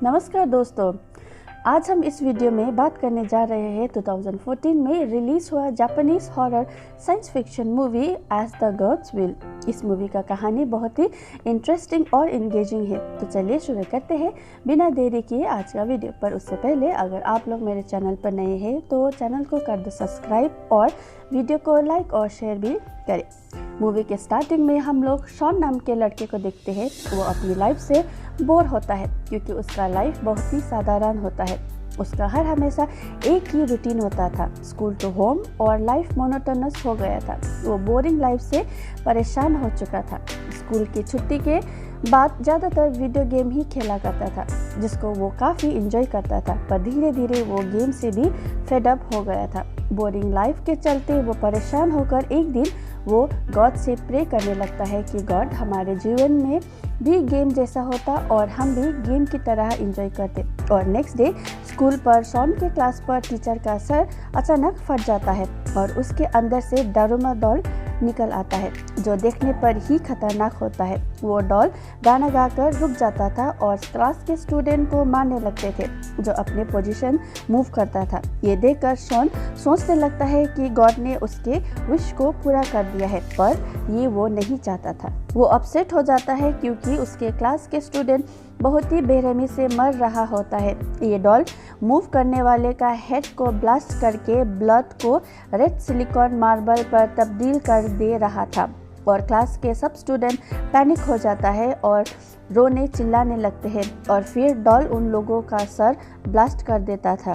नमस्कार दोस्तों, आज हम इस वीडियो में बात करने जा रहे हैं 2014 में रिलीज हुआ Japanese horror science fiction movie as the gods will. इस मूवी का कहानी बहुत ही इंटरेस्टिंग और इंगेजिंग है। तो चलिए शुरू करते हैं बिना देरी किए आज का वीडियो। पर उससे पहले अगर आप लोग मेरे चैनल पर नए हैं तो चैनल को कर दो सब्सक्राइब और वीडियो को लाइक और शेयर भी करें। मूवी के स्टार्टिंग में हम लोग शॉन नाम के लड़के को देखते हैं। वो अपनी लाइफ से बोर होता है क्योंकि उसका लाइफ बहुत ही साधारण होता है। उसका हर हमेशा एक ही रूटीन होता था, स्कूल टू होम, और लाइफ मोनोटोनस हो गया था। वो बोरिंग लाइफ से परेशान हो चुका था। स्कूल की छुट्टी के बाद ज़्यादातर वीडियो गेम ही खेला करता था, जिसको वो काफ़ी इंजॉय करता था। पर धीरे धीरे वो गेम से भी फेड अप हो गया था। बोरिंग लाइफ के चलते वो परेशान होकर एक दिन वो गॉड से प्रे करने लगता है कि गॉड, हमारे जीवन में भी गेम जैसा होता और हम भी गेम की तरह एंजॉय करते। और नेक्स्ट डे स्कूल पर शॉन के क्लास पर टीचर का सर अचानक फट जाता है और उसके अंदर से दारुमा डॉल निकल आता है, जो देखने पर ही खतरनाक होता है। वो डॉल गाना गाकर रुक जाता था और क्लास के स्टूडेंट को मारने लगते थे जो अपने पोजीशन मूव करता था। ये देखकर शॉन सोचने लगता है कि गॉड ने उसके विश को पूरा कर दिया है, पर ये वो नहीं चाहता था। वो अपसेट हो जाता है क्योंकि उसके क्लास के स्टूडेंट बहुत ही बेरहमी से मर रहा होता है। ये डॉल मूव करने वाले का हेड को ब्लास्ट करके ब्लड को रेड सिलिकॉन मार्बल पर तब्दील कर दे रहा था और क्लास के सब स्टूडेंट पैनिक हो जाता है और रोने चिल्लाने लगते हैं। और फिर डॉल उन लोगों का सर ब्लास्ट कर देता था।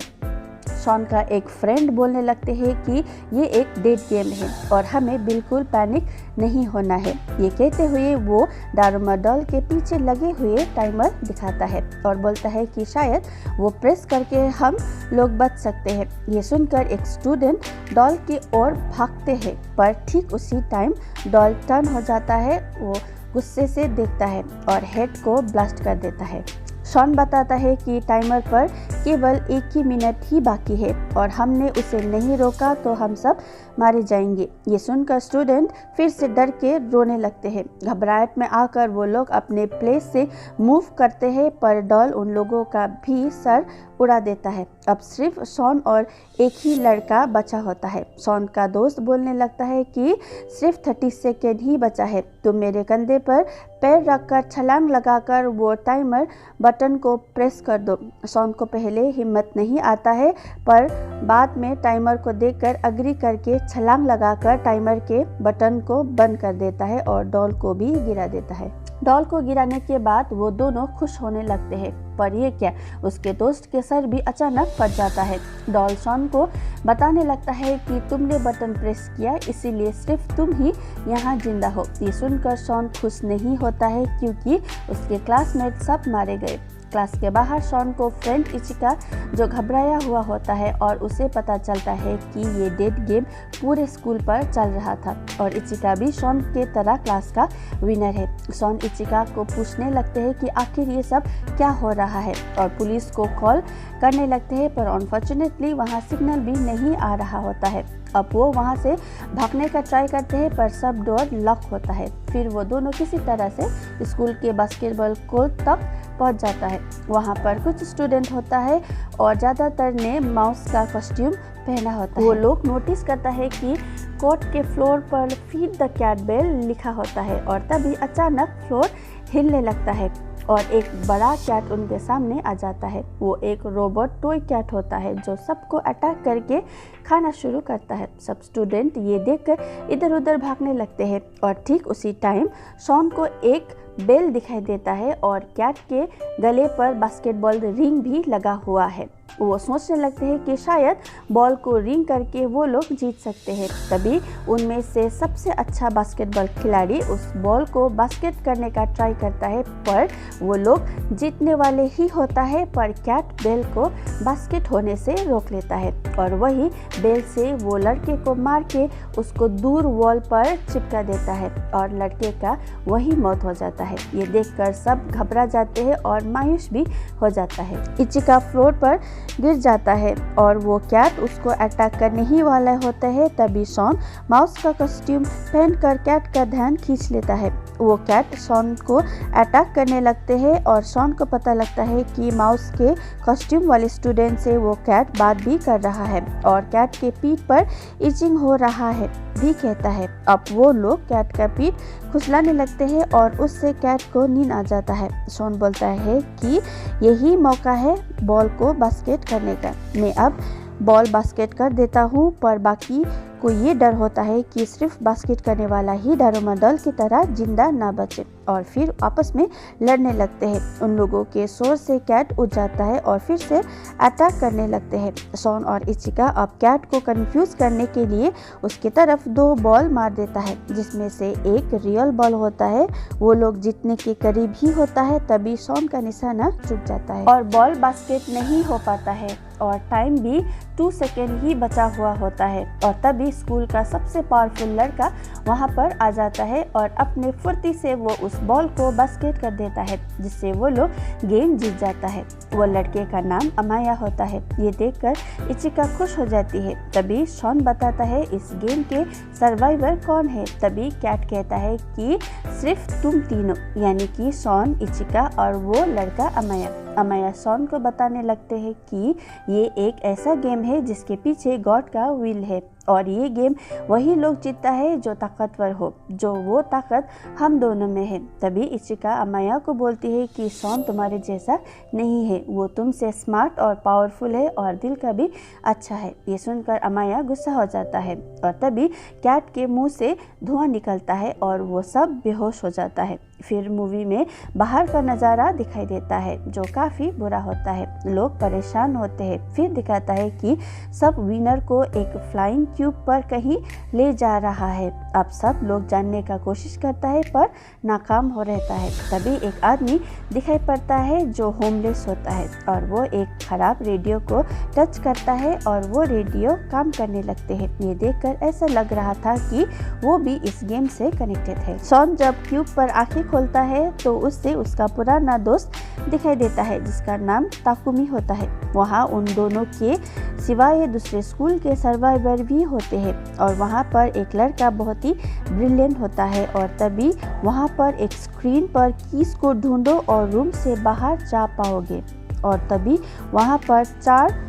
शॉन का एक फ्रेंड बोलने लगते हैं कि ये एक डेड गेम है और हमें बिल्कुल पैनिक नहीं होना है। ये कहते हुए वो दारुमा डॉल के पीछे लगे हुए टाइमर दिखाता है और बोलता है कि शायद वो प्रेस करके हम लोग बच सकते हैं। ये सुनकर एक स्टूडेंट डॉल की ओर भागते हैं, पर ठीक उसी टाइम डॉल टर्न हो जाता है। वो गुस्से से देखता है और हेड को ब्लास्ट कर देता है। शॉन बताता है कि टाइमर पर केवल 1 ही मिनट ही बाकी है और हमने उसे नहीं रोका तो हम सब मारे जाएंगे। ये सुनकर स्टूडेंट फिर से डर के रोने लगते हैं। घबराहट में आकर वो लोग अपने प्लेस से मूव करते हैं, पर डॉल उन लोगों का भी सर उड़ा देता है। अब सिर्फ शॉन और एक ही लड़का बचा होता है। शॉन का दोस्त बोलने लगता है कि सिर्फ 30 सेकेंड ही बचा है, तुम मेरे कंधे पर पैर रखकर छलांग लगाकर वो टाइमर बटन को प्रेस कर दो। शॉन को पहले हिम्मत नहीं आता है, पर बाद में टाइमर को देखकर अग्री करके छलांग लगाकर टाइमर के बटन को बंद कर देता है और डॉल को भी गिरा देता है। डॉल को गिराने के बाद वो दोनों खुश होने लगते हैं, पर ये क्या, उसके दोस्त के सर भी अचानक फट जाता है। डॉल शॉन को बताने लगता है कि तुमने बटन प्रेस किया, इसीलिए सिर्फ तुम ही यहाँ जिंदा हो। ये सुनकर शॉन खुश नहीं होता है क्योंकि उसके क्लासमेट सब मारे गए। क्लास के बाहर शॉन को फ्रेंड इचिका, जो घबराया हुआ होता है, और उसे पता चलता है कि ये डेड गेम पूरे स्कूल पर चल रहा था और इचिका भी शॉन के तरह क्लास का विनर है। शॉन इचिका को पूछने लगते हैं कि आखिर ये सब क्या हो रहा है और पुलिस को कॉल करने लगते हैं, पर अनफॉर्चुनेटली वहाँ सिग्नल भी नहीं आ रहा होता है। अब वो वहाँ से भागने का ट्राई करते हैं, पर सब डोर लॉक होता है। फिर वो दोनों किसी तरह से स्कूल के बास्केटबॉल कोर्ट तक पहुँच जाता है। वहाँ पर कुछ स्टूडेंट होता है और ज़्यादातर ने माउस का कॉस्ट्यूम पहना होता है। वो लोग नोटिस करता है कि कोर्ट के फ्लोर पर फीड द कैट बेल लिखा होता है और तभी अचानक फ्लोर हिलने लगता है और एक बड़ा कैट उनके सामने आ जाता है। वो एक रोबोट टॉय कैट होता है जो सबको अटैक करके खाना शुरू करता है। सब स्टूडेंट ये देखकर इधर उधर भागने लगते हैं और ठीक उसी टाइम शॉन को एक बेल दिखाई देता है और कैट के गले पर बास्केटबॉल रिंग भी लगा हुआ है। वो सोचने लगते हैं कि शायद बॉल को रिंग करके वो लोग जीत सकते हैं। तभी उनमें से सबसे अच्छा बास्केटबॉल खिलाड़ी उस बॉल को बास्केट करने का ट्राई करता है, पर वो लोग जीतने वाले ही होता है, पर कैट बेल को बास्केट होने से रोक लेता है और वही बेल से वो लड़के को मार के उसको दूर वॉल पर चिपका देता है और लड़के का वही मौत हो जाता है। ये देखकर सब घबरा जाते हैं और मायूस भी हो जाता है। इचिका फ्लोर पर गिर जाता है और वो कैट उसको अटैक करने ही वाला होता है। तभी शॉन माउस का कॉस्ट्यूम पहनकर कैट का ध्यान खींच लेता है। वो कैट शॉन को अटैक करने लगते हैं और शॉन को पता लगता है कि माउस के कॉस्ट्यूम वाले स्टूडेंट से वो कैट बात भी कर रहा है और कैट के पीठ पर इचिंग हो रहा है भी कहता है। अब वो लोग कैट का पीठ खुसलाने लगते हैं और उससे कैट को नींद आ जाता है। शॉन बोलता है कि यही मौका है बॉल को बास्केट करने का। मैं अब बॉल बास्केट कर देता हूँ, पर बाकी को ये डर होता है कि सिर्फ बास्केट करने वाला ही डारोमडॉल की तरह जिंदा ना बचे और फिर आपस में लड़ने लगते हैं। उन लोगों के शोर से कैट उठ जाता है और फिर से अटैक करने लगते हैं। शॉन और इचिका अब कैट को कंफ्यूज करने के लिए उसकी तरफ 2 बॉल मार देता है, जिसमें से एक रियल बॉल होता है। वो लोग जीतने के करीब ही होता है, तभी शॉन का निशाना चूक जाता है और बॉल बास्केट नहीं हो पाता है और टाइम भी 2 सेकेंड ही बचा हुआ होता है। और तभी स्कूल का सबसे पावरफुल लड़का वहाँ पर आ जाता है और अपने फुर्ती से वो उस बॉल को बास्केट कर देता है, जिससे वो लोग गेम जीत जाता है। वो लड़के का नाम अमाया होता है। ये देखकर इचिका खुश हो जाती है। तभी शॉन बताता है इस गेम के सर्वाइवर कौन है। तभी कैट कहता है कि सिर्फ तुम तीनों, यानी कि शॉन, इचिका और वो लड़का अमाया। अमाया शॉन को बताने लगते हैं कि ये एक ऐसा गेम है जिसके पीछे गॉड का विल है और ये गेम वही लोग जीतता है जो ताकतवर हो, जो वो ताकत हम दोनों में है। तभी इचिका अमाया को बोलती है कि शॉन तुम्हारे जैसा नहीं है, वो तुमसे स्मार्ट और पावरफुल है और दिल का भी अच्छा है। ये सुनकर अमाया गुस्सा हो जाता है और तभी कैट के मुंह से धुआं निकलता है और वो सब बेहोश हो जाता है। फिर मूवी में बाहर का नज़ारा दिखाई देता है जो काफ़ी बुरा होता है। लोग परेशान होते हैं। फिर दिखाता है कि सब विनर को एक फ्लाइंग क्यूब पर कहीं ले जा रहा है। अब सब लोग जानने का कोशिश करता है पर नाकाम हो रहता है। तभी एक आदमी दिखाई पड़ता है जो होमलेस होता है और वो एक खराब रेडियो को टच करता है और वो रेडियो काम करने लगते हैं। ये देखकर ऐसा लग रहा था कि वो भी इस गेम से कनेक्टेड है। शॉन जब क्यूब पर आंखें खोलता है तो उससे उसका पुराना दोस्त दिखाई देता है जिसका नाम ताकुमी होता है। वहाँ उन दोनों के सिवाय दूसरे स्कूल के सर्वाइवर भी होते हैं और वहाँ पर एक लड़का बहुत ही ब्रिलियंट होता है। और तभी वहाँ पर एक स्क्रीन पर कीज को ढूंढो और रूम से बाहर जा पाओगे और तभी वहाँ पर 4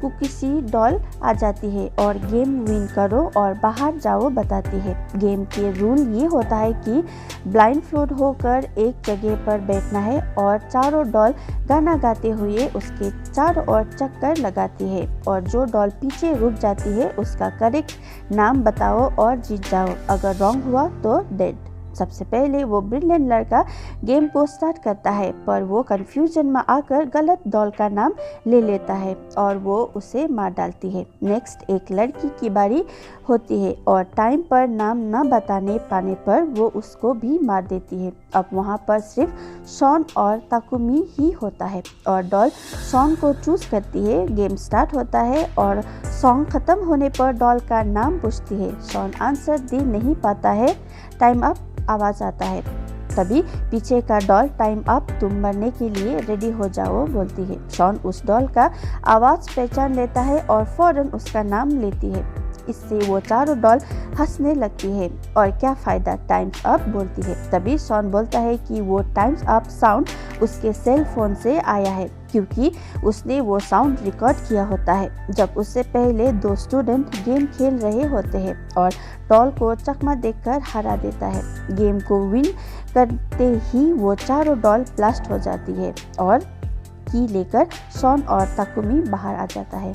कुकीसी डॉल आ जाती है और गेम विन करो और बाहर जाओ बताती है। गेम के रूल ये होता है कि ब्लाइंड फ्लोड होकर एक जगह पर बैठना है और चारों डॉल गाना गाते हुए उसके चारों ओर चक्कर लगाती है और जो डॉल पीछे रुक जाती है उसका करेक्ट नाम बताओ और जीत जाओ। अगर रॉन्ग हुआ तो डेड। सबसे पहले वो ब्रिलियंट लड़का गेम को स्टार्ट करता है पर वो कंफ्यूजन में आकर गलत डॉल का नाम ले लेता है और वो उसे मार डालती है। नेक्स्ट एक लड़की की बारी होती है और टाइम पर नाम न बताने पाने पर वो उसको भी मार देती है। अब वहाँ पर सिर्फ शॉन और ताकुमी ही होता है और डॉल शॉन को चूज करती है। गेम स्टार्ट होता है और सॉन्ग खत्म होने पर डॉल का नाम पूछती है। शॉन आंसर दे नहीं पाता है। टाइम अप आवाज़ आता है। तभी पीछे का डॉल टाइम अप, तुम मरने के लिए रेडी हो जाओ बोलती है। शॉन उस डॉल का आवाज़ पहचान लेता है और फौरन उसका नाम लेती है। इससे वो चारों डॉल हंसने लगती है और क्या फ़ायदा, टाइम्स अप बोलती है। तभी शॉन बोलता है कि वो टाइम्स अप साउंड उसके सेल फोन से आया है क्योंकि उसने वो साउंड रिकॉर्ड किया होता है जब उससे पहले 2 स्टूडेंट गेम खेल रहे होते हैं और डॉल को चकमा देकर हरा देता है। गेम को विन करते ही वो चारों डॉल ब्लास्ट हो जाती है और की लेकर शॉन और ताकुमी बाहर आ जाता है।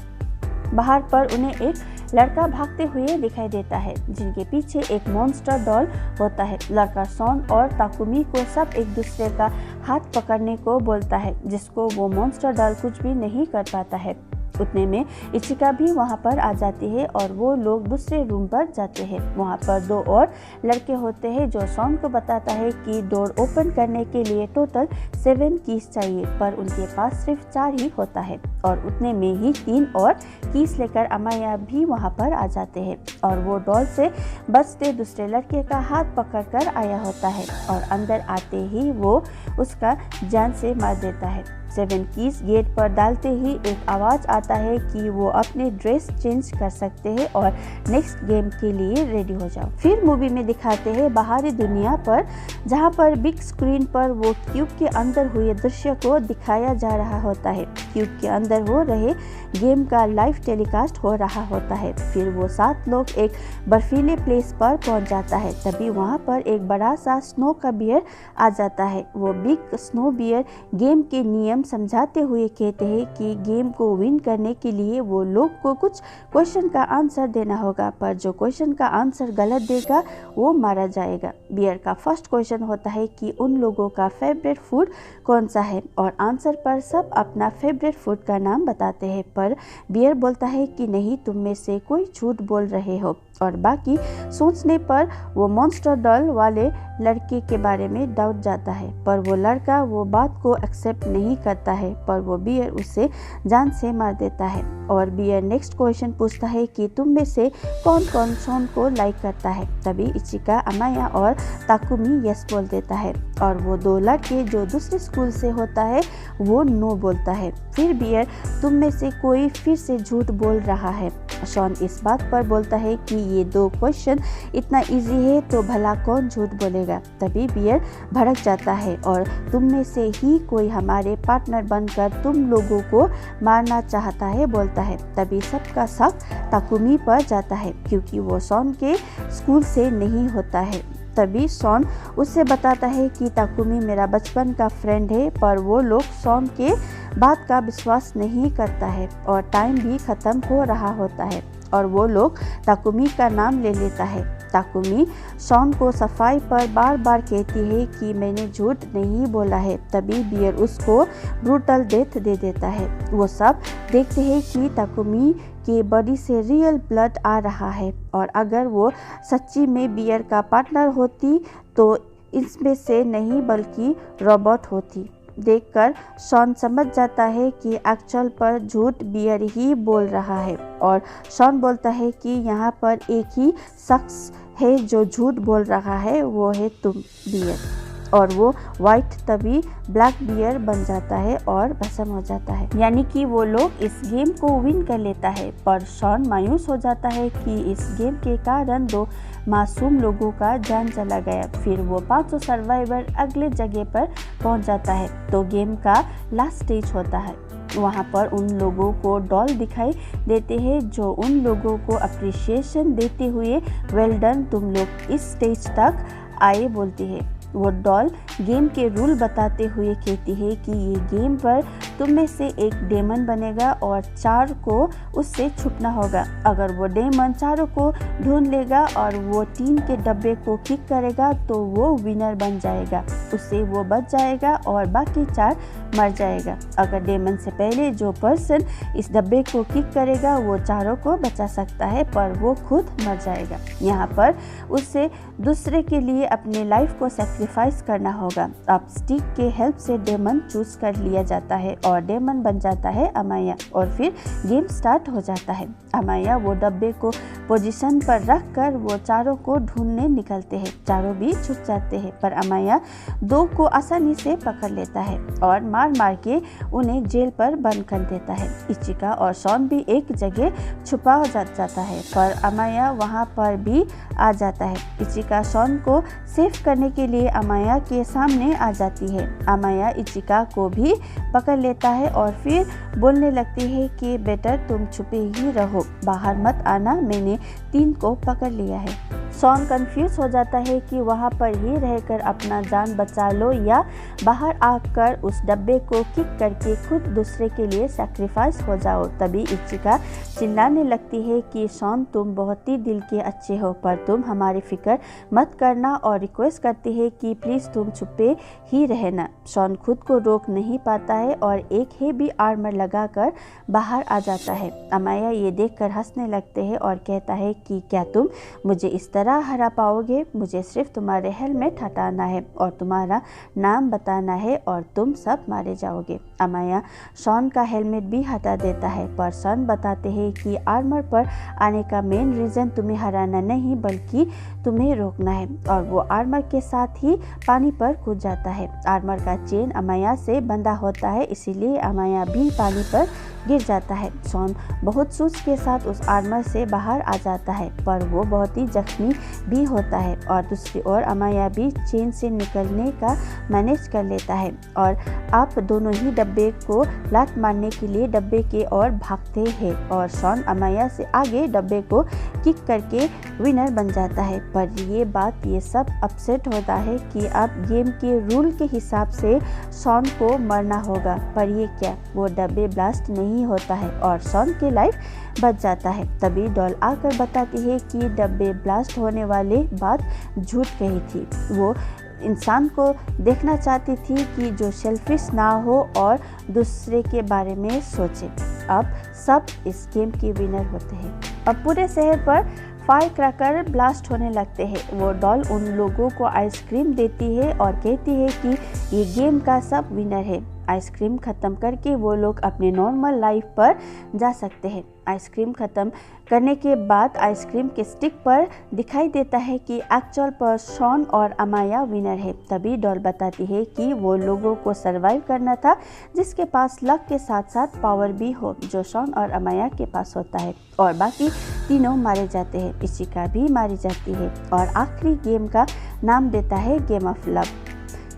बाहर पर उन्हें एक लड़का भागते हुए दिखाई देता है जिनके पीछे एक मॉन्स्टर डॉल होता है। लड़का शॉन और ताकुमी को सब एक दूसरे का हाथ पकड़ने को बोलता है जिसको वो मॉन्स्टर डॉल कुछ भी नहीं कर पाता है। उतने में इचिका भी वहाँ पर आ जाती है और वो लोग दूसरे रूम पर जाते हैं। वहाँ पर 2 और लड़के होते हैं जो शॉन को बताता है कि डोर ओपन करने के लिए टोटल 7 कीज चाहिए पर उनके पास सिर्फ 4 ही होता है। और उतने में ही 3 और कीज लेकर अमाया भी वहाँ पर आ जाते हैं और वो डॉल से बचते दूसरे लड़के का हाथ पकड़कर आया होता है और अंदर आते ही वो उसका जान से मार देता है। 7 कीज गेट पर डालते ही एक आवाज़ आता है कि वो अपने ड्रेस चेंज कर सकते हैं और नेक्स्ट गेम के लिए रेडी हो जाओ। फिर मूवी में दिखाते हैं बाहरी दुनिया पर, जहाँ पर बिग स्क्रीन पर वो क्यूब के अंदर हुए दृश्य को दिखाया जा रहा होता है। क्यूब के अंदर हो रहे गेम का लाइव टेलीकास्ट हो रहा होता है। फिर वो 7 लोग एक बर्फीले प्लेस पर पहुंच जाता है। तभी वहाँ पर एक बड़ा सा स्नो का बियर आ जाता है। वो बिग स्नो बियर गेम के नियम समझाते हुए कहते हैं कि गेम को विन करने के लिए वो लोग को कुछ क्वेश्चन का आंसर देना होगा, पर जो क्वेश्चन का आंसर गलत देगा वो मारा जाएगा। बियर का फर्स्ट क्वेश्चन होता है कि उन लोगों का फेवरेट फूड कौन सा है, और आंसर पर सब अपना फेवरेट फूड का नाम बताते हैं, पर बियर बोलता है कि नहीं, तुम में से कोई झूठ बोल रहे हो। और बाकी सोचने पर वो मॉन्स्टर डॉल वाले लड़के के बारे में डाउट जाता है, पर वो लड़का वो बात को एक्सेप्ट नहीं करता है, पर वो बियर उसे जान से मार देता है। और बियर नेक्स्ट क्वेश्चन पूछता है कि तुम में से कौन कौन शॉन को लाइक करता है। तभी इचिका, अमाया और ताकुमी यस बोल देता है, और वो 2 लड़के जो दूसरे स्कूल से होता है वो नो बोलता है। फिर बियर, तुम में से कोई फिर से झूठ बोल रहा है। शॉन इस बात पर बोलता है कि ये 2 क्वेश्चन इतना इजी है तो भला कौन झूठ बोलेगा। तभी बियर भड़क जाता है और तुम में से ही कोई हमारे पार्टनर बनकर तुम लोगों को मारना चाहता है बोलता है। तभी सबका शक ताकुमी पर जाता है क्योंकि वो शॉन के स्कूल से नहीं होता है। तभी शॉन उससे बताता है कि ताकुमी मेरा बचपन का फ्रेंड है, पर वो लोग शॉन के बात का विश्वास नहीं करता है और टाइम भी ख़त्म हो रहा होता है और वो लोग ताकुमी का नाम ले लेता है। ताकुमी शॉन को सफाई पर बार बार कहती है कि मैंने झूठ नहीं बोला है। तभी बियर उसको ब्रूटल डेथ दे देता है। वो सब देखते हैं कि ताकुमी के बॉडी से रियल ब्लड आ रहा है, और अगर वो सच्ची में बियर का पार्टनर होती तो इसमें से नहीं बल्कि रोबोट होती। देखकर शॉन समझ जाता है कि एक्चुअल पर झूठ बियर ही बोल रहा है, और शॉन बोलता है कि यहाँ पर एक ही शख्स है जो झूठ बोल रहा है, वो है तुम बियर। और वो वाइट तभी ब्लैक बियर बन जाता है और भस्म हो जाता है, यानी कि वो लोग इस गेम को विन कर लेता है। पर शॉन मायूस हो जाता है कि इस गेम के कारण 2 मासूम लोगों का जान चला गया। फिर वो 500 सर्वाइवर अगले जगह पर पहुंच जाता है तो गेम का लास्ट स्टेज होता है। वहाँ पर उन लोगों को डॉल दिखाई देते हैं जो उन लोगों को अप्रिसिएशन देते हुए वेल डन, तुम लोग इस स्टेज तक आए बोलती है। वो डॉल गेम के रूल बताते हुए कहती है कि ये गेम पर तुम में से एक डेमन बनेगा और 4 को उससे छुपना होगा। अगर वो डेमन 4 को ढूंढ लेगा और वो टीन के डब्बे को किक करेगा तो वो विनर बन जाएगा, उससे वो बच जाएगा और बाकी 4 मर जाएगा। अगर डेमन से पहले जो पर्सन इस डब्बे को किक करेगा वो 4 को बचा सकता है, पर वो खुद मर जाएगा। यहाँ पर उससे दूसरे के लिए अपने लाइफ को सैक्रिफाइस करना होगा। अब स्टिक के हेल्प से डेमन चूज कर लिया जाता है और डेमन बन जाता है अमाया, और फिर गेम स्टार्ट हो जाता है। अमाया वो डब्बे को पोजीशन पर रख कर वो 4 को ढूंढने निकलते हैं। 4 भी छुप जाते हैं, पर अमाया 2 को आसानी से पकड़ लेता है और मार के उन्हें जेल पर बंद कर देता है। इचिका और शॉन भी एक जगह छुपा जाता है, पर अमाया वहाँ पर भी आ जाता है। इचिका शॉन को सेव करने के लिए अमाया के सामने आ जाती है। अमाया इचिका को भी पकड़ लेता है और फिर बोलने लगती है कि बेटर तुम छुपे ही रहो, बाहर मत आना, मैंने 3 को पकड़ लिया है। शॉन कंफ्यूज हो जाता है कि वहाँ पर ही रहकर अपना जान बचा लो या बाहर आकर उस डब्बे को किक करके खुद दूसरे के लिए सैक्रिफाइस हो जाओ। तभी इचिका चिल्लाने लगती है कि शॉन तुम बहुत ही दिल के अच्छे हो, पर तुम हमारी फिक्र मत करना, और रिक्वेस्ट करती है कि प्लीज़ तुम छुपे ही रहना। शॉन खुद को रोक नहीं पाता है और एक हेवी आर्मर लगाकर बाहर आ जाता है। अमाया ये देखकर हंसने लगते हैं और कहता है कि क्या तुम मुझे इस तरह हरा पाओगे? मुझे सिर्फ तुम्हारे हेलमेट हटाना है और तुम तुम्हारा नाम बताना है और तुम सब मारे जाओगे। अमाया शॉन का हेलमेट भी हटा देता है, पर शॉन बताते हैं कि आर्मर पर आने का मेन रीज़न तुम्हें हराना नहीं बल्कि तुम्हें रोकना है, और वो आर्मर के साथ ही पानी पर कूद जाता है। आर्मर का चेन अमाया से बंधा होता है, इसीलिए अमाया भी पानी पर गिर जाता है। शॉन बहुत सोच के साथ उस आर्मर से बाहर आ जाता है, पर वो बहुत ही जख्मी भी होता है, और दूसरी ओर अमाया भी चेन से निकलने का मैनेज कर लेता है, और आप दोनों ही डब्बे को लात मारने के लिए डब्बे के ओर भागते हैं, और शॉन अमाया से आगे डब्बे को किक करके विनर बन जाता है। पर ये सब अपसेट होता है कि अब गेम के रूल के हिसाब से शॉन को मरना होगा, पर ये क्या, वो डब्बे ब्लास्ट नहीं होता है और शॉन की लाइफ बच जाता है। तभी डॉल आकर बताती है कि डब्बे ब्लास्ट होने वाले बात झूठ कही थी। वो इंसान को देखना चाहती थी कि जो सेल्फिश ना हो और दूसरे के बारे में सोचे। अब सब इस गेम के विनर होते हैं। अब पूरे शहर पर फायर क्रैकर ब्लास्ट होने लगते हैं। वो डॉल उन लोगों को आइसक्रीम देती है और कहती है कि ये गेम का सब विनर है। आइसक्रीम ख़त्म करके वो लोग अपने नॉर्मल लाइफ पर जा सकते हैं। आइसक्रीम ख़त्म करने के बाद आइसक्रीम के स्टिक पर दिखाई देता है कि एक्चुअल पर शॉन और अमाया विनर है। तभी डॉल बताती है कि वो लोगों को सरवाइव करना था जिसके पास लक के साथ साथ पावर भी हो, जो शॉन और अमाया के पास होता है, और बाकी तीनों मारे जाते हैं। इशिका भी मारी जाती है, और आखिरी गेम का नाम देता है गेम ऑफ लव,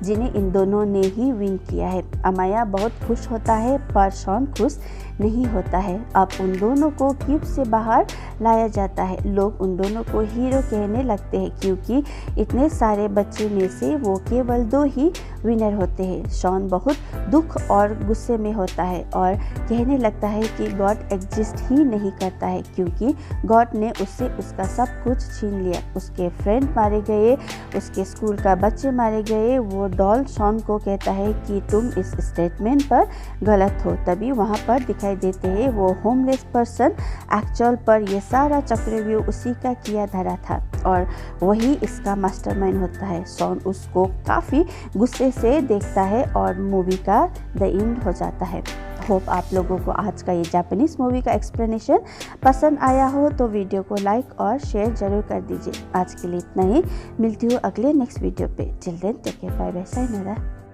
जिन्हें इन दोनों ने ही विन किया है। अमाया बहुत खुश होता है, पर शॉन खुश नहीं होता है। अब उन दोनों को क्यूब से बाहर लाया जाता है। लोग उन दोनों को हीरो कहने लगते हैं क्योंकि इतने सारे बच्चे में से वो केवल 2 ही विनर होते हैं। शॉन बहुत दुख और गुस्से में होता है और कहने लगता है कि गॉड एग्जिस्ट ही नहीं करता है क्योंकि गॉड ने उससे उसका सब कुछ छीन लिया। उसके फ्रेंड मारे गए, उसके स्कूल का बच्चे मारे गए। वो डॉल शॉन को कहता है कि तुम इस स्टेटमेंट पर गलत हो। तभी वहाँ पर दिखाई देते हैं वो होमलेस पर्सन। एक्चुअल पर ये सारा चक्रव्यूह उसी का किया धरा था और वही इसका मास्टरमाइंड होता है। शॉन उसको काफ़ी गुस्से से देखता है और मूवी का द एंड हो जाता है। होप आप लोगों को आज का ये जापानीज़ मूवी का एक्सप्लेनेशन पसंद आया हो तो वीडियो को लाइक और शेयर जरूर कर दीजिए। आज के लिए इतना ही, मिलती हूँ अगले नेक्स्ट वीडियो पे। Till then take care, bye bye, sayonara.